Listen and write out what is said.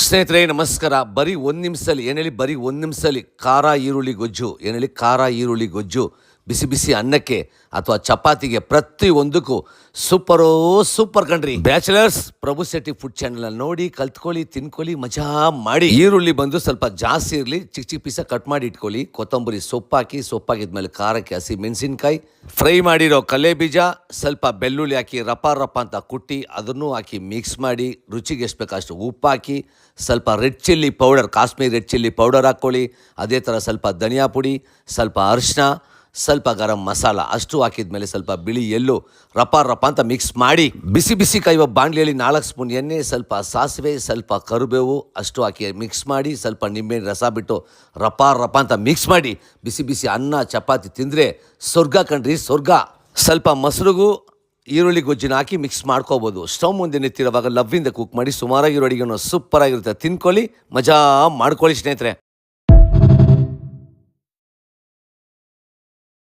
ಸ್ನೇಹಿತರೆ ನಮಸ್ಕಾರ. ಬರೀ ಒಂದು ನಿಮಿಷದಲ್ಲಿ ಏನು ಹೇಳಿ, ಬರೀ ಒಂದು ನಿಮಿಷದಲ್ಲಿ ಖಾರ ಈರುಳ್ಳಿ ಗೊಜ್ಜು ಏನು ಹೇಳಿ, ಖಾರ ಈರುಳ್ಳಿ ಗೊಜ್ಜು ಬಿಸಿ ಬಿಸಿ ಅನ್ನಕ್ಕೆ ಅಥವಾ ಚಪಾತಿಗೆ ಪ್ರತಿಯೊಂದಕ್ಕೂ ಸೂಪರ್ ಕಣ್ರಿ. ಬ್ಯಾಚುಲರ್ಸ್ ಪ್ರಭು ಶೆಟ್ಟಿ ಫುಡ್ ಚಾನಲ್ ನೋಡಿ ಕಲ್ತ್ಕೊಳ್ಳಿ, ತಿನ್ಕೊಳ್ಳಿ, ಮಜಾ ಮಾಡಿ. ಈರುಳ್ಳಿ ಬಂದು ಸ್ವಲ್ಪ ಜಾಸ್ತಿ ಇರಲಿ, ಚಿಕ್ಕ ಚಿಕ್ಕ ಪೀಸ ಕಟ್ ಮಾಡಿ ಇಟ್ಕೊಳ್ಳಿ. ಕೊತ್ತಂಬರಿ ಸೊಪ್ಪಾಕಿದ್ಮೇಲೆ ಖಾರಕ್ಕೆ ಹಸಿ ಮೆಣಸಿನ್ಕಾಯಿ, ಫ್ರೈ ಮಾಡಿರೋ ಕಲೆ ಬೀಜ, ಸ್ವಲ್ಪ ಬೆಳ್ಳುಳ್ಳಿ ಹಾಕಿ ರಪ ಅಂತ ಕುಟ್ಟಿ ಅದನ್ನು ಹಾಕಿ ಮಿಕ್ಸ್ ಮಾಡಿ, ರುಚಿಗೆ ಎಷ್ಟು ಬೇಕೋ ಅಷ್ಟು ಉಪ್ಪು ಹಾಕಿ, ಸ್ವಲ್ಪ red chilli powder, Kashmiri red chilli powder ಹಾಕ್ಕೊಳ್ಳಿ. ಅದೇ ಥರ ಸ್ವಲ್ಪ ಧನಿಯಾ ಪುಡಿ, ಸ್ವಲ್ಪ ಅರಿಶಿನ, ಸ್ವಲ್ಪ ಗರಂ ಮಸಾಲ ಅಷ್ಟು ಹಾಕಿದ್ಮೇಲೆ ಸ್ವಲ್ಪ ಬಿಳಿ ಎಳ್ಳು ರಪ ಅಂತ ಮಿಕ್ಸ್ ಮಾಡಿ, ಬಿಸಿ ಕಾಯುವ ಬಾಣಲಿಯಲ್ಲಿ 4 ಸ್ಪೂನ್ ಎಣ್ಣೆ, ಸ್ವಲ್ಪ ಸಾಸಿವೆ, ಸ್ವಲ್ಪ ಕರಿಬೇವು ಅಷ್ಟು ಹಾಕಿ ಮಿಕ್ಸ್ ಮಾಡಿ, ಸ್ವಲ್ಪ ನಿಂಬೆಹಣ್ಣು ರಸ ಬಿಟ್ಟು ರಪ ಅಂತ ಮಿಕ್ಸ್ ಮಾಡಿ ಬಿಸಿ ಅನ್ನ ಚಪಾತಿ ತಿಂದರೆ ಸ್ವರ್ಗ ಕಣ್ರಿ, ಸ್ವರ್ಗ. ಸ್ವಲ್ಪ ಮೊಸರುಗೂ ಈರುಳ್ಳಿ ಗೊಜ್ಜಿನ ಹಾಕಿ ಮಿಕ್ಸ್ ಮಾಡ್ಕೋಬೋದು. ಸ್ಟವ್ ಮುಂದೆ ನಿಂತಿರುವಾಗ ಲವ್ವಿಂದ ಕುಕ್ ಮಾಡಿ ಸುಮಾರಾಗಿರೋ ಅಡುಗೆನೂ ಸೂಪರಾಗಿರುತ್ತೆ. ತಿನ್ಕೊಳ್ಳಿ, ಮಜಾ ಮಾಡ್ಕೊಳ್ಳಿ ಸ್ನೇಹಿತರೆ.